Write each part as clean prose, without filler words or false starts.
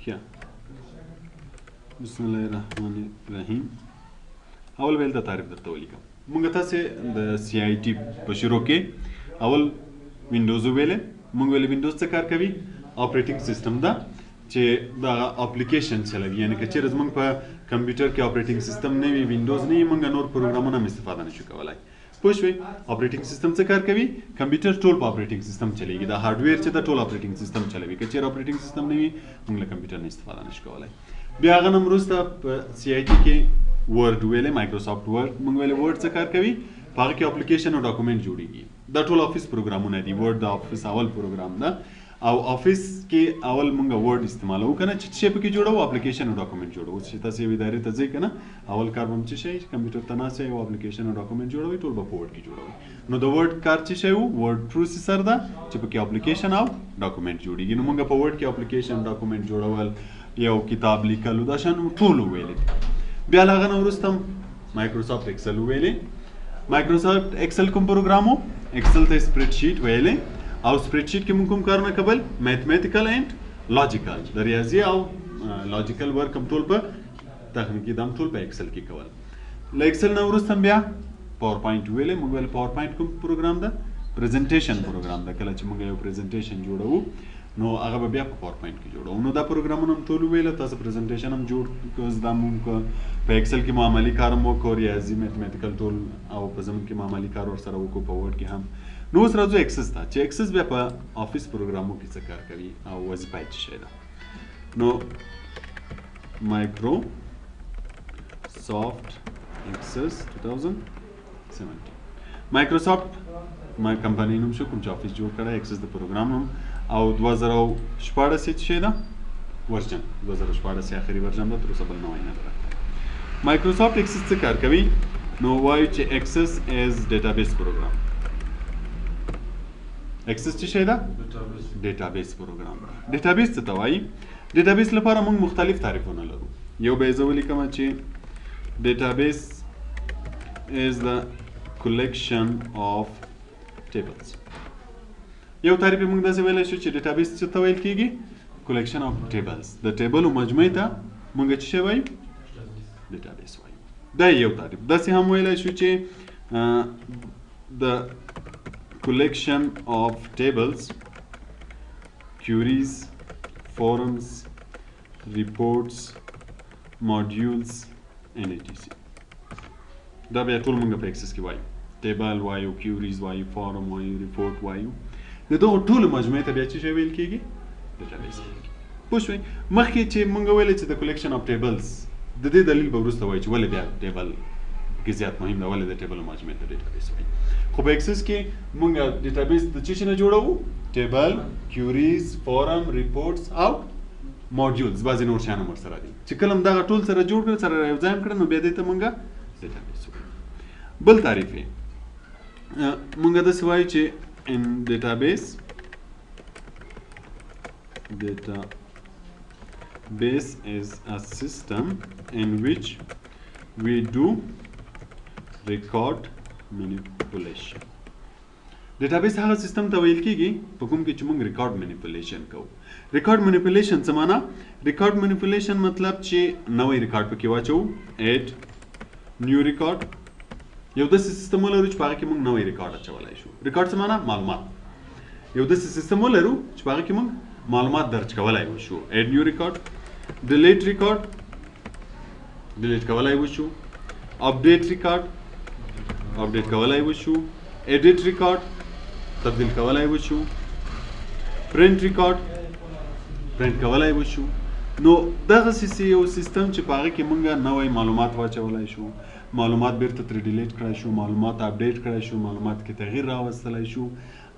ښه بسم الله الرحمن الرحیم اول ویل د تعریف درته ولیکم مونږ تاسې د سی آی ټي په شروع کې اول وینډوز ویلې مونږ ویلې وینډوز څه کار کوي اپریټینګ سیستم ده چې دا اپلیکیشن چلوي یعنی که چیرې زمونږ په کمپیوټر کې اپریټینګ سیستم نه وي وینډوز نه وي مونږ نور پروګرامونه هم استفاده نشو کولی پوه شوئ اپریټینګ سیستم څه کار کوي کمپیوټر ټول په اپریټینګ سیستم چلیږي دا هارډویر چې د ټول اپریټینګ سیستم چلوي که چیرې اپریټینګ سیستم نه وي مونږ له کمپیوټر نه استفاده نشو کولی بیا هغه نه وروسته په سی آی ټي کې ورډ ویلې مایکروسافټ ورډ مونږ ویلې ورډ څه کار کوي په هغه کې اپلیکیشن او ډاکومنټ جوړیږي دا ټول افیس پروګرامونه دي ورډ د افیس اول پروګرام ده او افیس کې اول مونږ ورډ استعمالو کنه چې څه پکې جوړو اپلیکیشن او ډاکومنټ جوړو چې تاسو یې ادارې ته ځئ کنه اول کار به څه شي کمپیوټر ته ناسئ او اپلیکیشن او ډاکومنټ جوړوي ټول به په ورډ کې جوړوي نو د ورډ کار څه شی وو ورډ پروسیسر ده چې پکې اپلیکیشن او ډاکومنټ جوړیږي نو مونږ په ورډ کې اپلیکیشن ډاکومنټ جوړول یو کتاب لیکلو دا شان ټول ویلې بیا هغه نه وروسته مایکروسافټ ایکسل ویلې مایکروسافټ ایکسل کوم پروګرام وو ایکسل ته سپریډ شیټ ویلې او سپریډ شیټ کې موږ کوم کارونه کول میتھمیټیکل اینڈ لاجیکل د ریاضي او لاجیکل ورک هم ټول په تخنیکی دم ټول په ایکسل کې کول له ایکسل نه وروسته بیا پاور پوینټ ویلې موږ ویل پاور پوینټ کوم پروګرام ده پریزنټیشن پروګرام ده کله چې موږ یو پریزنټیشن جوړو نو هغه به بیا په پاور پوینټ کې جوړو نو دا پروګرامونه هم ټول ویل تاسو پریزنټیشن هم جوړ کړئ دا موږ په ایکسل کې معمولی کار هم وکړو ریاضي میتھمیټیکل ټول او په زمون کې معمولی کار ور سره وکړو په ورډ کې هم نو اوس راځو ایکسس ته چې ایکسس بیا په افیس پروګرامو کې څه کار کوي او وظیفه یې څه شی ده نو مایکرو سافټ ایکسس 2017 مایکروسافټ ما کمپنی نوم شو کوم چې افیس جوړ کړی ایکسس د پروګرام نوم او 2014 څه شی ده ورژن 2014 اخري ورژن ده تر اوسه بل نوی نه ده مایکروسافټ ایکسس څه کار کوي نو وایي چې ایکسس از ډیټابیس پروګرام ایکسس څه شی ده ډیټابیس پروګرام ډیټابیس څه ته وایي ډیټابیس لپاره موږ مختلف تعریفونه لرو یو به یې زه ولیکم چې ډیټابیس is the collection of tables یو تعریف موږ داسې ویلی شو چې ډیټابیس څه ته ویل کېږي collection of tables د ټیبلو مجموعې ته موږ څه شی وایو ډیټابیس وایو دا یو تعریف داسې هم ویلی شو چې د collection of tables, queries, forums, reports, modules, and etc. دا بیا ټول موږ په ایکسس کې وایو ټیبل وایو کیوریز وایو فارم وایو ریپورټ وایو د دغو ټولو مجموعې ته بیا څه شی ویل کېږي ډیټابیس پوه شوئ مخکې چې موږ ویلې چې د کلیکشن اف ټیبلز د دې دلیل به وروسته وایي چې ولې بیا ټیبل کې زیات مهم ده ولې د ټیبلو مجموعې ته ډیټابیس وایي خو په ایکسس کې موږ ډیټابیس د څه شي نه جوړوو ټیبل کیوریز فارم ریپورټس او موډیولز بعضې نور شیان هم ورسره دي چې کله هم دغه ټول سره جوړ کړه سره یو ځای هم کړه نو بیا دې ته موږ ډیټابیس وایو بل تعریف یې موږ داسې وایو چې ان ډیټابیس is a system in which we do record manipulation ډیټابیس هغه سیستم ته ویل کېږي په کوم کې چې موږ ریکارډ منیپولیشن کوو ریکارډ منیپولیشن څه معنا ریکارډ منیپولیشن مطلب چې نوی ریکارډ پکې واچوو ایډ نیو ریکارډ یو داسې سیستم ولرو چې په هغه کې موږ نوی ریکارډ اچولی شو ریکارډ څه معنا معلومات یو داسې سیستم ولرو چې په هغه کې موږ معلومات درج کولی وشو ایډ نیو ریکارډ ډیلیټ ریکارډ ډیلیټ کولی وشو اپډیټ ریکارډ اپډیټ کولی وشو ایډیټ ریکارډ تبدیل کولی وشو پرنټ ریکارډ پرنټ کولی وشو نو دغسې یو سیستم چې په هغه کې موږ نوی معلومات واچولی شو معلومات بیرته ترې ډیلیټ کړی شو معلومات اپډیټ کړی شو معلومات کې تغییر راوستلی شو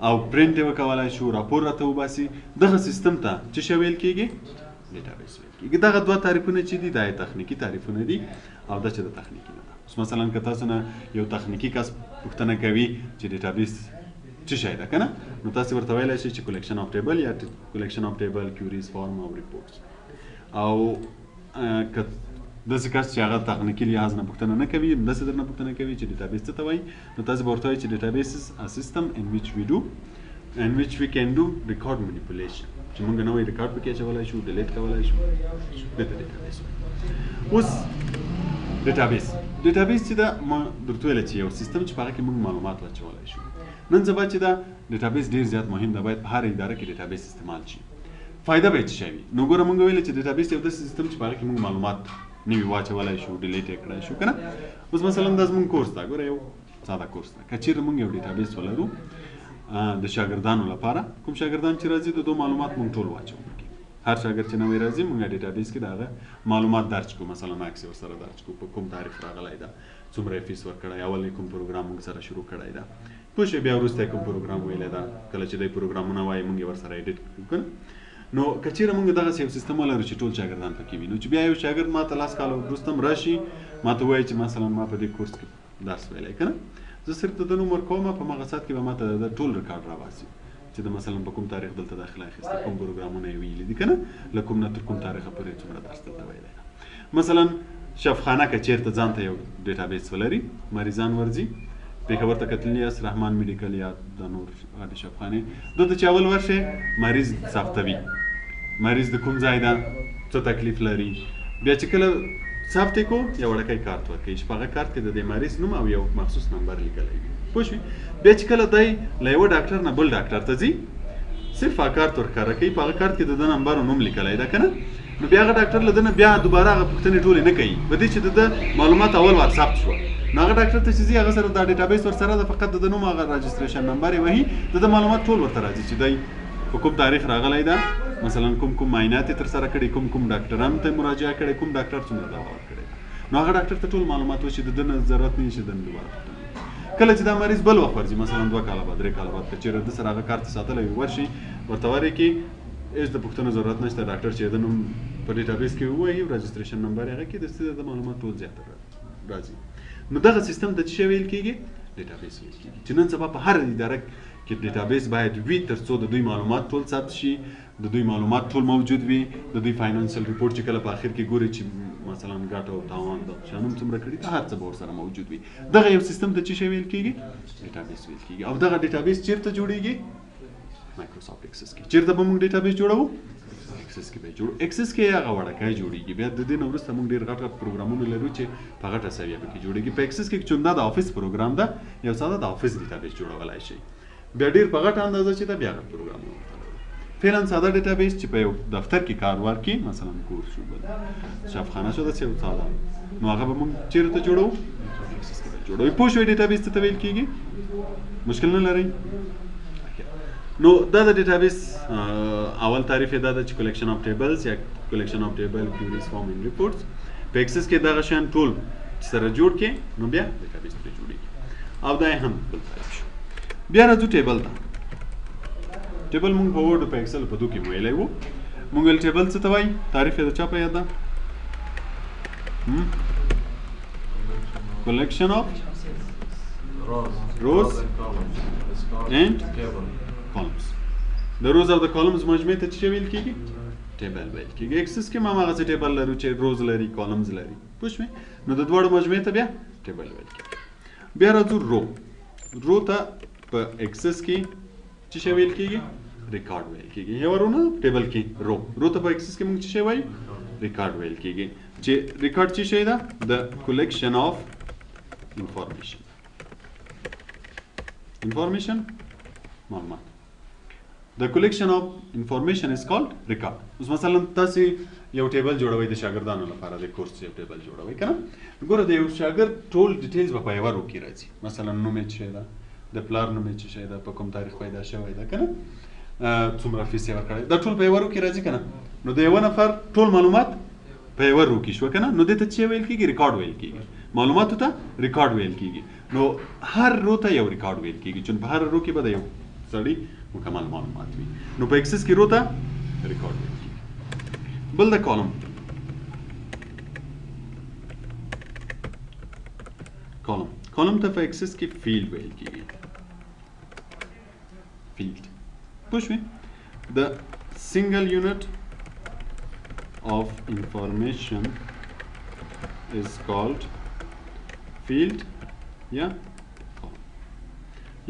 او پرنټ یې وکولی شو راپور راته وباسي دغه سیستم ته څه شی ویل کېږي ډیټابیس ویل کېږي دغه دوه تعریفونه چې دي دا یې تخنیکي تعریفونه دي او دا چې د تخنیکي نه ده اوس مثلا که تاسو نه یو تخنیکي کس پوښتنه کوي چې ډیټابیس څه شی ده که نه نو تاسې ورته ویلی شئ چې کلیکشن اف ټیبل یا کلیکشن اف ټیبل کیوریز فارم او ریپورټس او که داسې کس چې هغه تخنیکي لحاظ نه پوښتنه نه کوي همداسې درنه پوښتنه کوي چې ډیټابیس څه ته وایي نو تاسې به ورته وایي چې ډیټابیس از ا سیستم in which we can do record manipulation چې موږ نوی ریکارډ پکې اچولی شو ډیلیټ کولی شو دې ته ډیټابیس وایي. اوس ډیټابیس چې دا ما درته ویله چې یو سیستم چې په هغه کې موږ معلومات واچولی شو. نن سبا چې دا ډیټابیس ډېر زیات مهم ده، باید په هر اداره کې ډیټابیس استعمال شي. فایده به یې څه شی وي؟ نو ګوره موږ ویله چې ډیټابیس یو داسې سیستم چې په هغه کې موږ معلومات نوي واچولی شو ډیلیټ یې کړی شو که نه. اوس مثلا دا زموږ کورس ده، ګوره یو ساده کورس ده. که چېرې موږ یو ډیټابیس ولرو د شاګردانو لپاره، کوم شاګردان چې راځي د دو معلومات موږ ټول واچو. هر شاګرد چې نوی راځي موږ ډیټابیس کې د هغه معلومات درج کوو، مثلا ماکس یې ورسره درج کوو، په کوم تاریخ راغلی ده، څومره یې فیس ورکړی، اول یې کوم پروګرام موږ سره شروع کړی ده، پوه شوې، بیا وروسته یې کوم پروګرام ویلی ده، کله چې دی پروګرامونه وایي موږ یې ورسره ایډیټ کوو که نه. نو که چېرې موږ دغسې یو سیستم ولرو چې ټول شاګردان پکې وي، نو چې بیا یو شاګرد ما ته 10 کاله وروسته هم راشي ما ته وایي چې مثلا ما په دې کورس کې درس ویلی که نه، زه صرف د ده نوم ورکوم، په مغه ساعت کې به ما ته د ټول ریکارډ راباسي چې د مثلا په کوم تاریخ دلته داخله اخیسته، کوم پروګرامونه یې ویلي دي که نه، له کوم نه تر کوم تاریخه پورې څومره درس دلته ویلی ده. مثلا شفخانه که چېرته ځان ته یو ډیټابیس ولري، مریضان ورځي پېښور ته کتلي یاست، رحمان میډیکل یا د نور غټې شفخانې، دلته چې اول ورشئ مریض ثبتوي، مریض د کوم ځای ده، څه تکلیف لري، بیا چې کله ثبت یې کو یو وړکی کارت ورکوي چې په هغه کارت کې د دې مریض نوم او یو مخصوص نمبر لیکلی وي، پوه شوې. بیا چې کله دی له یوه ډاکټر نه بل ډاکټر ته ځي صرف هغه کارت ورښکاره کوي، په هغه کارت کې د ده نمبر او نوم لیکلی ده که نه، نو بیا هغه ډاکټر له ده نه بیا دوباره هغه پوښتنې ټولې نه کوي، په دې چې د ده معلومات اول وار ثبت شوه، نو هغه ډاکټر ته چې ځي هغه سره دا ډیټابیس ورسره ده، فقط د ده نوم هغه رجسټریشن نمبر یې وهي، د ده معلومات ټول ورته راځي چې دی په کوم تاریخ راغلی ده، مثلا کوم معاینات یې ترسره کړي، کوم ډاکټرانو ته مراجعه کړې، کوم ډاکټر څومره دوا ورکړې، نو هغه ډاکټر ته ټول معلومات وشي، د ده نه ضرورت نه شي د دوباره کله چې دا مریض بل وخت ورځي، مثلا 2 کاله بعد 3 کاله بعد که چېرې د سره هغه کارت ساتلی وي ورشي ورته ورې کې هېڅ د پوښتنو ضرورت نشته، ډاکټر چې د نوم په ډیټابیس کې ووایي رجسټریشن نمبر یې هغه کې د معلومات ټول زیاته راځي. نو دغه سیستم ته څه شی ویل کېږي؟ ډیټابیس ویل کېږي، چې نن سبا په هر اداره کې ډیټابیس باید وي تر څو د دوی معلومات ټول ثبت شي، د دوی معلومات ټول موجود وي، د دوی فاینانشل ریپورټ چې کله په آخر کې ګوري چې مثلا ګټه او تاوان د شانوم څومره کړي، هر څه به ورسره موجود وي. دغه یو سیستم ته څه شی ویل کېږي؟ ډیټابیس ویل کېږي. او دغه ډیټابیس چیرته جوړیږي؟ مایکروسافټ اکسس کې. چیرته به موږ ډیټابیس جوړوو؟ اکسس کې به جوړو. اکسس کې هغه وړکی جوړیږي، بیا د دې نه وروسته موږ ډېر غټ پروګرامونه لرو چې په غټه سویه پکې جوړیږي. په اکسس کې چې دا د افیس پروګرام ده، یو ساده د افیس ډیټابیس جوړولی شي، بیا ډېر په غټه اندازه چې دا بیا غټ پروګرامونه فعلا ساده ډیټابیس چې په یو دفتر کې کار ورکړي، مثلا کورس شو، شفخانه شو، داسې یو ساده، نو هغه به موږ چیرې ته جوړوو؟ اکسس کې به جوړوو. پوه شوئ ډیټابیس څه ته ویل کېږي؟ مشکل نه لرئ؟ نو دا د ډیټابیس اول تعریف یې دا ده چې کلیکشن اف ټیبلز یا کلیکشن اف ټیبل کیوریز فارم ان ریپورټس. په اکسس کې دغه شیان ټول سره جوړ کړي نو بیا ډیټابیس پرې جوړېږي. او دا یې هم بل تعریف شو. بیا راځو ټیبل ته. ټیبل موږ په ورډ او په اکسل په دوه کې ویلی وو. موږ ویل ټیبل څه ته وایي؟ تعریف یې د چا په یاد ده؟ کلیکشن اف روز اینڈ columns. د روز او د کالمز مجموعې ته څه ویل کېږي؟ ټیبل ویل کېږي. اکسس کې ما هغسې ټیبل لرو چې روز لري، کالمز لري، پوه شوې؟ نو د دواړو مجموعې ته بیا ټیبل ویل کېږي. بیا راځو رو. رو ته په اکسس کې څه شی ویل کېږي؟ ریکارډ ویل کېږي. یو ورونه ټیبل کې رو ته په اکسس کې موږ څه شی وایو؟ ریکارډ ویل کېږي. چې ریکارډ څه شی ده؟ د کلیکشن اف انفارمیشن. انفارمیشن معلومات. The collection of information is called record. اوس مثلا تاسو یو ټیبل جوړوئ د شاګردانو لپاره، د کورس یو ټیبل جوړوئ که نه؟ ګوره د یو شاګرد ټول ډیټیلز به په یوه رو کې راځي. مثلا نوم یې څه شی ده، د پلار نوم یې څه شی ده، په کوم تاریخ پیدا شوی ده که نه، څومره فیس یې ورکړی، دا ټول په یوه رو کې راځي که نه؟ نو د یوه نفر ټول معلومات په یوه رو کې شوه که نه؟ نو دې ته څه ویل کېږي؟ ریکارډ ویل کېږي. معلوماتو ته ریکارډ ویل کېږي. نو هر رو ته یو ریکارډ ویل کېږي، چې په هر رو کې به د یو سړي مکمل معلومات وي. نو په اکسس کې رو ته ریکارډ ویل کېږي. بل د کالم. کالم ته په اکسس کې فیلډ ویل کېږي. فیلډ پوه شوې؟ د سنګل یونټ of information is called field یا column.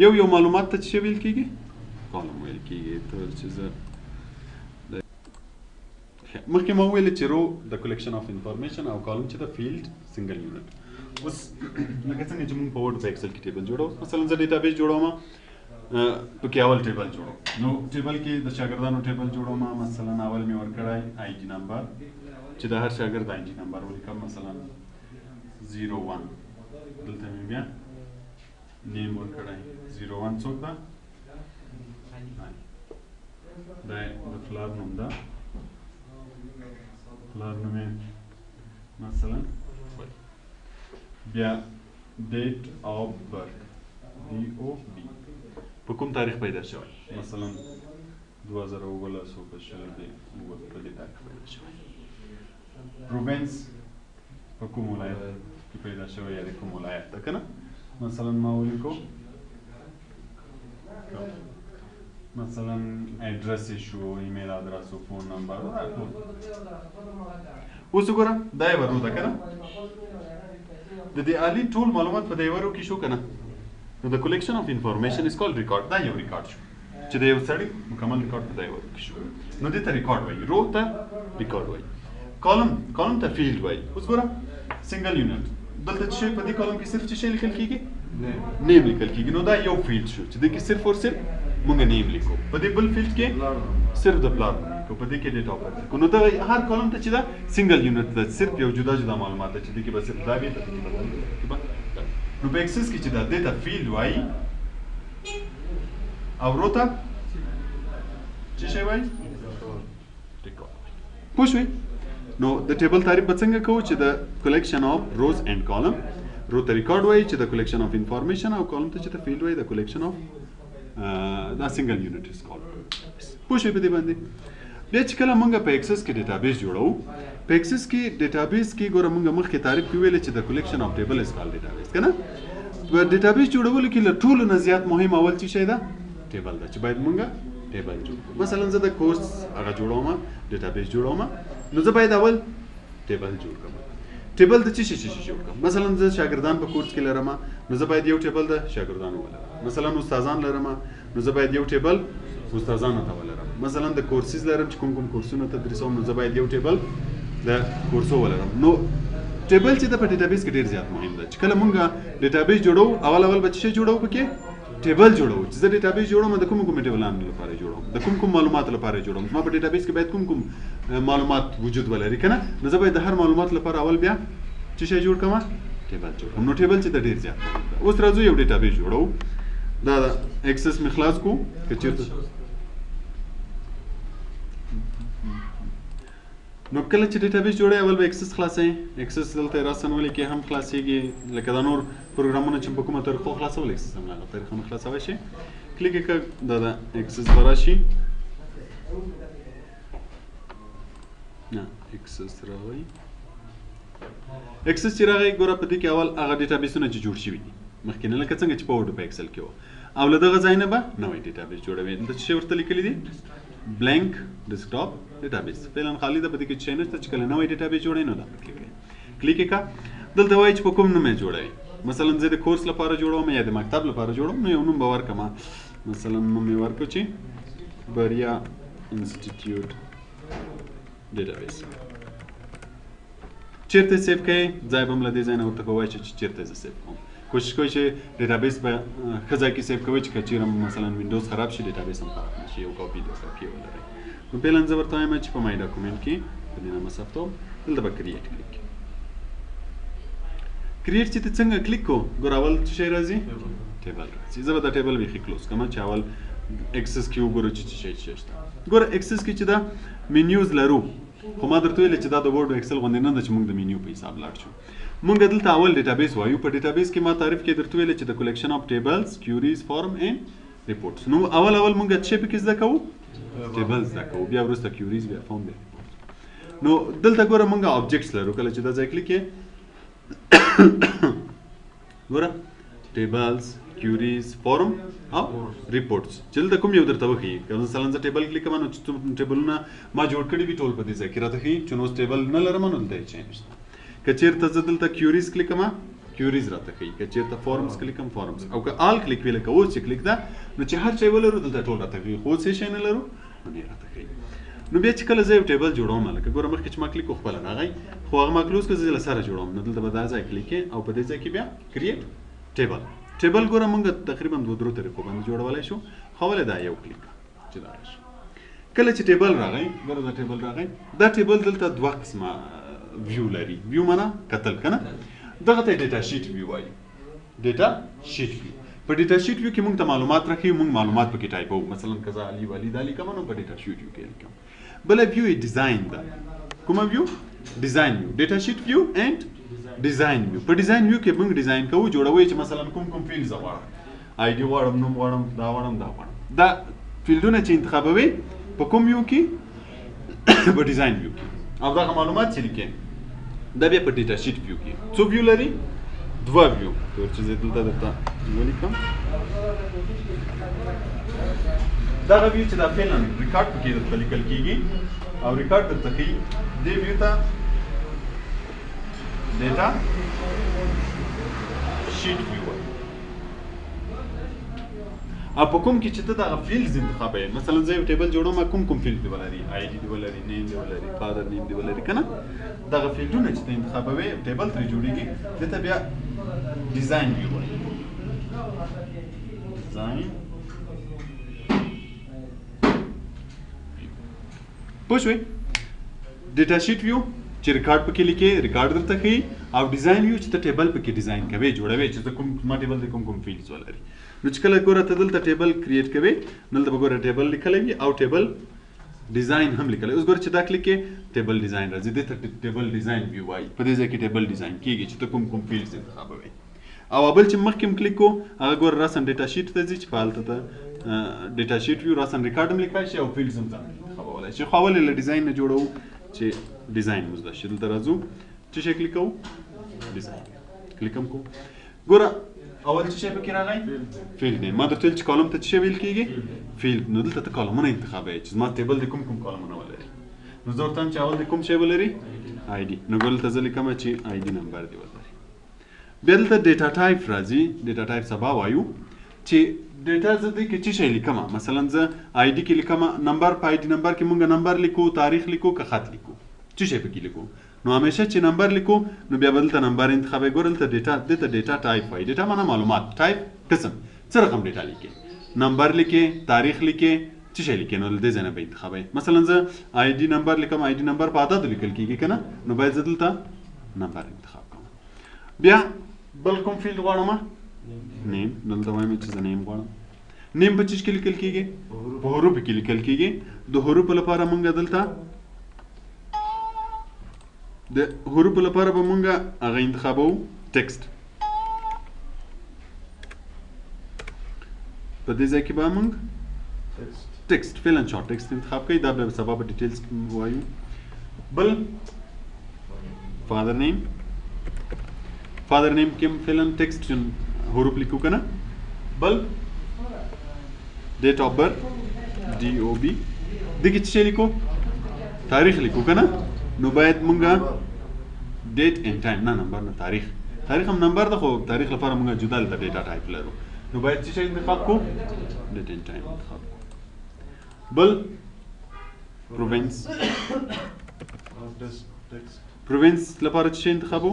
یو معلومات ته څه ویل کېږي؟ کالم ویل کېږي. تر چې زه مخکې ما وویل چې رو د کلیکشن اف انفارمیشن او کالم چې د فیلډ سنگل یونټ. اوس لکه څنګه چې موږ په ورډ په ایکسل کې ټیبل جوړو، مثلا زه ډیټابیس جوړوم، پکې اول ټیبل جوړوم. نو ټیبل کې د شاګردانو ټیبل جوړوم، مثلا اول مې ورکړی آی ډي نمبر چې د هر شاګرد آی ډي نمبر ولیکم، مثلا 01. دلته مې بیا نیم ورکړی 01 څوک ده؟ د پلار نوم ده، پلار نوم یې مثلا بیا ډیټ آف برث DOB په کوم تاریخ پیدا شوی، مثلا 2017 په شل کې په دې تاریخ پیدا شوی. پروینس په کوم ولایت کې پیدا شوی یا د کوم ولایت ده که نه، مثلا ما ولیکو مثلا ایډرس شو، ایمیل ادرس او فون نمبر. اوس وګوره دا یې ورو ده که نه، د دې عالی ټول معلومات په دې ورو کې شو که نه. نو د کلیکشن اف انفارمیشن از کالډ ریکارډ. دا یو ریکارډ شو چې د یو سړي مکمل ریکارډ په دې ورو کې شو. نو دې ته ریکارډ وایي، رو ته ریکارډ وایي، کالم ته فیلډ وایي. اوس ګوره سنگل یونټ دلته چې په دې کالم کې صرف څه شی لیکل کیږي؟ نیم لیکل کیږي. نو دا یو فیلډ شو چې دې کې صرف اور صرف مونږ نیم لیکو، په دې بل فیلډ کې صرف د پلار نوم لیکو، په دې کې ډیټ اف برث لیکو. نو دا هر کالم ته چې دا سنگل یونټ ده، صرف یو جدا جدا معلومات ده چې دې کې به صرف دا وي، دې کې به دا وي. نو په ایکسس کې چې دا دې ته فیلډ وایي او رو ته څه شی وایي؟ ریکارډ. پوه شوې؟ نو د ټیبل تعریف به څنګه کوو چې د کلیکشن اف روز اینڈ کالم، رو ته ریکارډ وایي چې د کلیکشن اف انفارمیشن، او کالم ته چې د فیلډ وایي د کلیکشن اف دا سنگل یونټ از کالډ. پوه شوې په دې باندې؟ بیا چې کله موږ په ایکسس کې ډیټابیس جوړو، په ایکسس کې ډیټابیس کې ګوره موږ مخکې تعریف کې ویل چې د کلیکشن اف ټیبل از کالډ ډیټابیس که نه. په ډیټابیس جوړولو کې له ټولو نه زیات مهم اول څه شی ده؟ ټیبل ده، چې باید موږ ټیبل جوړ کړو. مثلا زه د کورس هغه جوړوم، ډیټابیس جوړوم، نو زه باید اول ټیبل جوړ کړم. ټیبل د څه شي جوړ کړم؟ مثلا زه شاګردان په کورس کې لرم، نو زه باید یو ټیبل د شاګردانو ولرم. مثلا استادان لرم، نو زه باید یو ټیبل استادانو ته ولرم. مثلا د کورسز لرم چې کوم کوم کورسونه تدریسوم، نو زه باید یو ټیبل د کورسو ولرم. نو ټیبل چې د په ډیټابیس کې ډیر زیات مهم ده. چې کله مونږ ډیټابیس جوړو، اول به څه جوړو؟ پکې ټیبل جوړو. چې زه ډیټابیس جوړوم، د کوم کوم ټیبلانو لپاره جوړوم، د کوم کوم معلوماتو لپاره جوړوم. ما په ډیټابیس کې باید کوم کوم معلومات وجود ولري که نه. نو زه باید د هر معلومات لپاره اول بیا څه شی جوړ کړم؟ ټیبل جوړ کړم. نو ټیبل چې د ډیر زیات مهم ده. اوس راځو یو ډیټابیس جوړو. دا ایکسس مې خلاص کو که چیرته. نو کله چې ډیټابیس جوړوي، اول به ایکسس خلاصوي. ایکسس دلته راسنولې کې هم خلاصېږي، لکه دا نور پروګرامونه چې په کومه طریقو خلاصول، ایکسس هم هغه طریقه هم خلاصولی شي. کلیک یې کړه، دا د ایکسس به راشي. نه ایکسس راغی. ایکسس چې راغی، ګوره په دې کې اول هغه ډیټابیسونه چې جوړ شوي دي مخکې نه، لکه څنګه چې په ورډ په ایکسل کې و، او له دغه ځای نه به نوی ډیټابیس جوړوي. دلته څه شی ورته لیکلي دي؟ بلینک ډیسکټاپ ډیټابیس. فعلا خالي ده، په دې کې څه نشته. چې کله نوی ډیټابیس جوړوي نو دا کلیک یې کړه. دلته وایي چې په کوم نوم یې جوړوي. مثلا زه د کورس لپاره جوړوم یا د مکتب لپاره جوړوم، نو یو نوم به ورکړم. مثلا نوم یې ورکړو چې بریا انسټیټیوټ ډیټابیس. چیرته سیف کوئ؟ ځای به هم له دې ځای نه ورته ووایي چې چیرته زه سیف کوم. کوشش کوئ چې ډیټابیس په ښه ځای کې سیف کوئ چې که چېرې مثلا وینډوز خراب شي، ډیټابیس هم خراب نه شي، یو کاپي ډیسکټاپ کې ولرئ. نو فعلا زه ورته وایم چې په مای ډاکومنټ کې په دې نامه ثبتوم. دلته به کریټ کلیک کړئ. کریټ چې ته څنګه کلیک کو، ګوره اول څه شی راځي؟ ټیبل راځي. زه به دا ټیبل بیخي کلوز کړم چې اول ایکسس کې وګورو چې څه شی شته. ګوره ایکسس کې چې دا منیوز لرو، خو ما درته ویل چې دا د ورډ او ایکسل غوندې نه ده چې موږ د منیو په حساب لاړ شو. موږ دلته اول ډیټابیس وایو. په ډیټابیس کې ما تعریف کې درته ویل چې د کلیکشن اف ټیبلز، کیوریز، فارم اینډ ریپورټس. نو اول موږ څه پکې زده کوو؟ ټیبل زده کوو، بیا وروسته کیوریز، بیا فارم، بیا ریپورټس. نو دلته ګوره موږ آبجیکټس لرو. کله چې دا ځای کلیک کې ګوره ټیبلز، کیوریز، فارم او ریپورټس چې دلته کوم یو درته وښیي. که مثلا زه ټیبل کلیک کوم، نو چې ټیبلونه ما جوړ کړي وي ټول په دې ځای کې راته ښیي. چې نو اوس ټیبل نه لرم، نو دلته هېڅ شی نشته. که چېرته زه دلته کیوریز کلیک کوم، کیوریز راته ښیي. که چېرته فارمز کلیک کوم، فارمز. او که آل کلیک وي، لکه اوس چې کلیک ده، نو چې هر شی ولرو دلته ټول راته ښیي. خو اوس هېڅ شی نه لرو، نو نه یې راته ښیي. نو بیا چې کله زه یو ټیبل جوړوم لکه ګوره مخکې چې ما کلیک وکړ خپله راغی خو هغه ما کلوز کړه زه له سره جوړوم نو دلته به دا ځای کلیک کړې او په دې ځای کې بیا کریټ ټیبل ګوره موږ تقریبا 2 طریقو باندې جوړولی شو خو ولې دا یو کلیک چې دا راشي کله چې ټیبل راغی ګوره دا ټیبل راغی دا ټیبل دلته 2 قسمه ویو لري ویو معنا کتل که نه دغه ته ډیټا شیټ ویو وایي ډیټا شیټ ویو په ډیټا شیټ ویو کې موږ ته معلومات راکوي موږ معلومات پکې ټایپوو مثلا که زه علي والي دا لیکم نو په ډیټا شیټ ویو کې لیکم بله ویو یې ډیزاین ده کومه ویو ډیزاین ویو ډیټا شیټ ویو اینډ ډیزاین ویو په ډیزاین ویو کې موږ ډیزاین کوو جوړوي چې مثلا کوم فیلډز غواړم آی ډي غواړم نوم غواړم دا غواړم دا فیلډونه چې انتخابوي په کوم ویو کې په ډیزاین ویو کې او دغه معلومات چې لیکې دا بیا په ډیټا شیټ ویو کې څو ویو لري 2 ویو چې زه دلته درته ولیکم دغه ویو چې دا فعلا ریکارډ پکې درته لیکل کېږي او ریکارډ درته ښیي دې ویو ته ډیټا شیټ ویو وایي او په کوم کې چې ته دغه فیلډز انتخابوې مثلا زه یو ټیبل جوړوم کوم فیلډ دې ولري آی ډي دې ولري نیم دې ولري فادر نیم دې ولري که نه دغه فیلډونه چې ته انتخابوې ټیبل ترې جوړېږي دې ته بیا ډیزاین ویو وایي ډیزاین پوه شوې ډیټا شیټ ویو چې ریکارډ پکې لیکې ریکارډ درته ښیي او ډیزاین ویو چې ته ټیبل پکې ډیزاین کوې جوړوې چې ته کوم ما ټیبل دی کوم فیلډز ولري نو چې کله ګوره ته دلته ټیبل کریټ کوې دلته به ګوره ټیبل لیکلی وي او ټیبل ډیزاین هم لیکلی اوس ګوره چې دا کلیک کې ټیبل ډیزاین راځي دې ته ټیبل ډیزاین ویو وایي په دې ځای کې ټیبل ډیزاین کېږي چې ته کوم فیلډز انتخابوې او بل چې مخکې هم کلیک کوو هغه ګوره راسن ډیټا شیټ ته ځي چې په هلته ته ډیټا شیټ ویو راسن ریکارډ هم لیکلی شي او فیلډز هم ځان انتخابولی شي خو اول یې له ډیزاین نه جوړوو چې ډیزاین مو زده شي دلته راځو څه شی کلیک کوو ډیزاین کلیک هم کوو ګوره اول څه شی پکې راغی فیلډ نیم ما درته ویل چې کالم ته څه شی ویل کېږي فیلډ نو دلته ته کالمونه انتخابوې چې زما ټیبل د کوم کالمونه ولري نو زه ورته وایم چې اول د کوم شی ولري آی ډي نو ګوره دلته زه لیکم چې آی ډي نمبر دې ولري بیا دلته ډیټا ټایپ راځي ډیټا ټایپ سبا وایو چې ډیټا زه دې کې څه شی لیکم مثلا زه آی ډي کې لیکم نمبر په آی ډي نمبر کې موږ نمبر لیکو تاریخ لیکو که خط لیکو څه شی پکې لیکو نو همیشه چې نمبر لیکو نو بیا به دلته نمبر انتخابوي ګوره دلته ډیټا ټایپ وایي ډیټا معنا معلومات ټایپ قسم څه رقم ډیټا لیکې نمبر لیکې تاریخ لیکې څه شی لیکې نو له دې ځای نه به انتخابوي مثلا زه آی ډي نمبر لیکم آی ډي نمبر په عدد لیکل کېږي که نه نو باید زه دلته نمبر انتخاب کوم بیا بل کوم فیلډ غواړم نیم دلته وایم چې زه نیم غواړم نیم په څه کې لیکل کېږي په حروفو کې لیکل کېږي د حروفو لپاره موږ دلته د حروفو لپاره به موږ هغه انتخابوو ټیکسټ په دې ځای کې به موږ ټیکسټ فعلا شارټ ټیکسټ انتخاب کوي دا به سبا په ډیټیلز کې وایو بل فادر نیم کې هم فعلا ټیکسټ حروف لیکو که نه بل ډیټ اف برث ډي او بي دې کې څه شی لیکو تاریخ لیکو که نه نو باید مونږه ډیټ اینډ ټایم نه نمبر نه تاریخ هم نمبر ده خو تاریخ لپاره مونږه جدا دلته ډیټا ټایپ لرو نو باید څه شی انتخاب کو ډیټ اینډ ټایم انتخاب کو بل پروینس لپاره څه شی انتخابو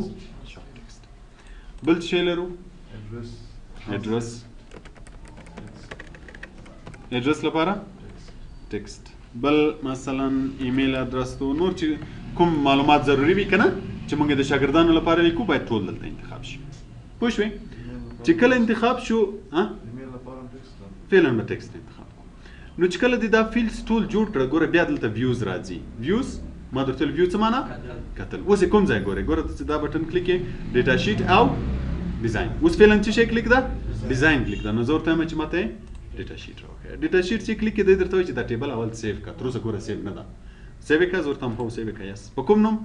شارټ ټیکسټ بل څه شی لرو ایډرس لپاره ټیکسټ بل مثلا ایمیل ادرس تو نور چې کوم معلومات ضروری وي که نه چې موږ د شاګردانو لپاره لیکو باید ټول دلته انتخاب شي پوه شوې چې کله انتخاب شو فعلا به ټیکسټ انتخاب کوو نو چې کله دې دا فیلډز ټول جوړ کړه ګوره بیا دلته ویوز راځي ویوز ما درته ویل ویو څه معنا کتل اوس یې کوم ځای ګوره چې دا بټن کلیک یې ډیټا شیټ او ډیزاین اوس فعلا څه شی کلیک ده ډیزاین کلیک ده نو زه ورته وایم چې ماته ډیټا شیټ راوښیه ډیټا شیټ چې کلیک کې دی درته وایي چې دا ټیبل اول سیو کړه تر اوسه ګوره سیو نه ده سیو یې کړه زه ورته هم هو سیو یې کړه یس په کوم نوم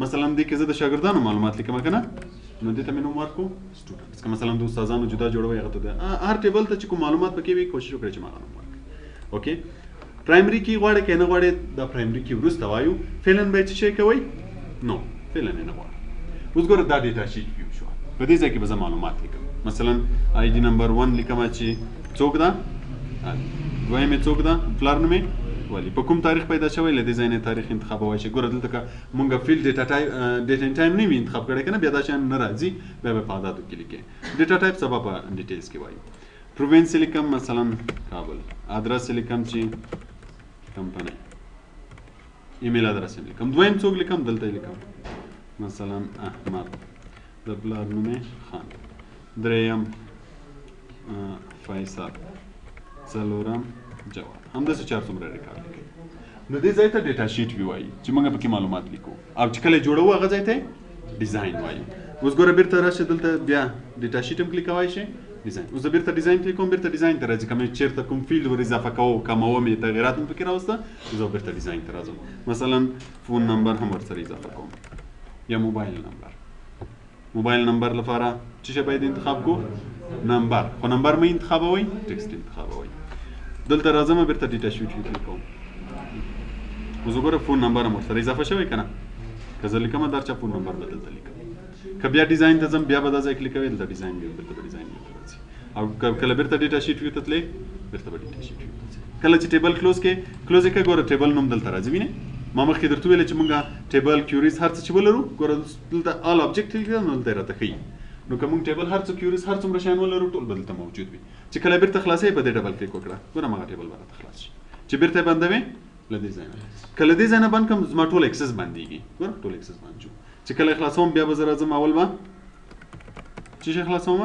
مثلا دې کې زه د شاګردانو معلومات لیکم که نه نو دې ته مې نوم ورکړو سټوډنټس که مثلا د استادانو جدا جوړوئ هغه ته هر ټیبل ته چې کوم معلومات پکې وي کوشش وکړئ چې ما هغه نوم ورکړئ اوکې پرایمري کی غواړئ که نه غواړئ دا پرایمري کی وروسته وایو فعلا به یې څه شی کوئ نو فعلا یې نه غواړم اوس ګوره دا ډیټا شیټ ویو شوه په دې ځای کې به زه معلومات لیکم مثلا آی ډي نمبر 1 لیکم چې څوک ده دویم یې څوک ده پلار نوم یې والی په کوم تاریخ پیدا شوی له دې ځای نه تاریخ انتخابوای شي ګوره دلته که مونږ فیلډ ډیټا ټایم نه وي انتخاب کړی که نه بیا دا شیان نه راځي بیا به په عددو کې لیکې ډیټا ټایپ سبا په ډیټیلز کې وایو پروینس لیکم مثلا کابل ادرس لیکم چې کمپنی ایمیل ادرس لیکم دویم څوک لیکم دلته لیکم مثلا احمد د پلار نوم خان دریم فیصل څلورم جواد همداسې چار څومره ریکارډ لیکي نو دې ځای ته ډیټا شیټ وی وایي چې موږ پکې معلومات لیکو او چې کله جوړوو هغه ځای ته ډیزاین وایي اوس ګوره بیرته راشه دلته بیا ډیټا شیټ هم کلیکوای شي ډیزاین اوس زه بیرته ډیزاین کلیکوم بیرته ډیزاین ته راځي که مې چېرته کوم فیلډ ور اضافه کوو کموم یې تغیرات مې پکې راوسته زه بیرته ډیزاین ته راځم مثلا فون نمبر هم ورسره اضافه کوم یا موبایل نمبر موبایل نمبر لپاره څه شی باید انتخاب کو نمبر خو نمبر مې انتخابوئ ټکسټ انتخابوئ دلته راځم بیرته ډیټا شیټ لیکل کوم اوس وګوره فون نمبر هم ورسره اضافه شوی که نه که زه لیکم در چا فون نمبر به دلته لیکم که بیا ډیزاین ته ځم بیا به دا ځای کلیکوئ دلته ډیزاین ویو بیرته به ډیزاین ویو ته راځي او کله بیرته ډیټا شیټ ویو ته تلې بیرته به ډیټا شیټ ویو ته ځې کله چې ټیبل کلوز یې کړې ګوره ټیبل نوم دلته راځي وینې ما مخکې درته ویل چې مونږ ټیبل کیوریز هر څه چې ولرو ګوره دلته آل آبجیکټ کلیک نو دلته راته ښیي نو که مونږ ټیبل هر څه کیوریز هر څومره شیان ولرو ټول به دلته موجود وي چې کله بیرته خلاصوي په دې ډبل کلیک وکړه ګوره هماغه ټیبل به راته خلاص شي چې بیرته یې بندوې له دې ځای نه که له دې ځای نه بند کړم زما ټول اکسس بندېږي ګوره ټول اکسس بند شو چې کله یې خلاصوم بیا به زه راځم اول به څه شی خلاصوم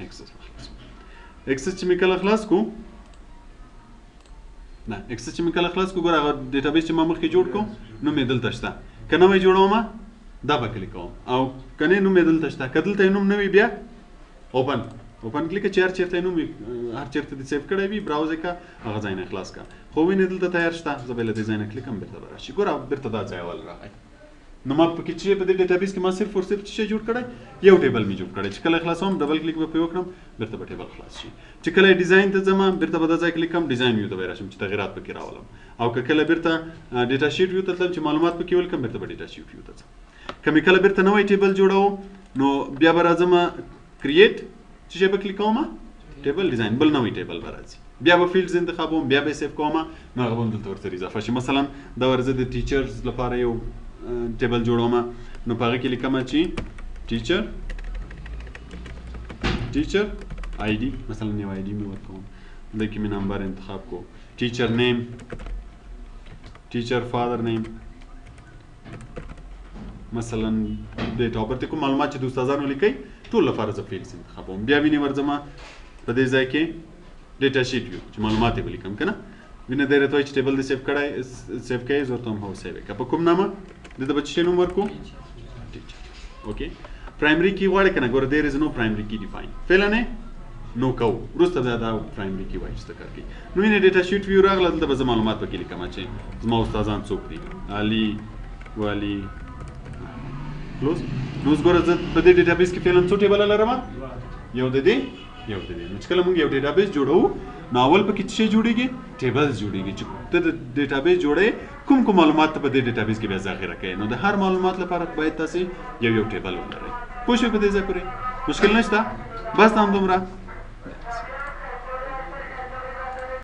اکسس به خلاصوم اکسس چې مې کله خلاص کړو نه اکسس چې مې کله خلاص کړو ګوره هغه ډیټابیس چې ما مخکې جوړ کړو نوم یې دلته شته که نوی جوړوم دا به کلیک کوم او که نه نوم یې دلته شته که دلته یې نوم نه وي بیا اوپن کلیک چې هر چېرته یې نوم هر چېرته دې سیف کړی وي براوز یې کړه هغه ځای نه خلاص کړه خو وینې دلته تیار شته زه به یې له دې ځای نه کلیک هم بیرته به راشي ګوره بیرته دا ځای اول راغی نو ما پکې چې په دې ډیټابیس کې ما صرف اور صرف څه جوړ کړی یو ټیبل مې جوړ کړی چې کله خلاصوم ډبل کلیک به پرې وکړم بیرته به ټیبل خلاص شي چې کله ډیزاین ته ځم بیرته به دا ځای کلیک کوم ډیزاین ویو ته به راشم چې تغیرات پکې راولم او که کله بیرته ډیټا شیټ ویو ته تلم چې معلومات پکې ولیکم بیرته به ډیټا شیټ ویو ته ځم که مې کله بیرته نوی ټیبل جوړوم نو بیا به راځم کریټ څه شی به کلیک کوم ټیبل ډیزاین بل نوی ټیبل به راځي بیا به فیلډز انتخابوم بیا به یې سیف کوم نو هغه به هم دلته ورسره اضافه شي مثلا دا ورځ د ټیچرز لپاره یو ټیبل جوړوم نو په هغه کې لیکم چې ټیچر آی ډي مثلا یو آی ډي مې ورکوم دې کې مې نمبر انتخاب کو ټیچر نیم ټیچر فادر نیم مثلا ډیټ اف برث کوم معلومات چې د استادانو لیکي ټول لپاره زه فیلډز انتخابوم بیا وینې ورځم په دې ځای کې ډیټا شیټ ویو چې معلومات یې ولیکم که نه وینې دی راته وایي چې ټیبل دې سیف کړی زه ورته هم هو سیف یې کړه په کوم نامه دلته به څه شی نوم ورکړو ټیچر اوکې پرایمري کی غواړې که نه ګوره دیر از نو پرایمري کی ډیفاین فعلا نه نو کوو وروسته بیا دا پرایمري کی وایي چې څه کار کوي نو وینې ډیټا شیټ ویو راغله دلته به زه معلومات پکې لیکم چې زما استادان څوک دي علي والي کلوز نو اوس ګوره زه په دې ډیټابیس کې فعلا څو ټیبله لرم یو د دې یو د دې نو چې کله موږ یو ډیټابیس جوړوو نو اول پکې څه شی جوړیږي ټیبلز جوړیږي چې ته د ډیټابیس جوړې کوم کوم معلومات ته په دې ډیټابیس کې بیا ذخیره کوې نو د هر معلومات لپاره باید تاسې یو ټیبل ولرئ پوه شوې په دې ځای پورې مشکل نشته بس همدومره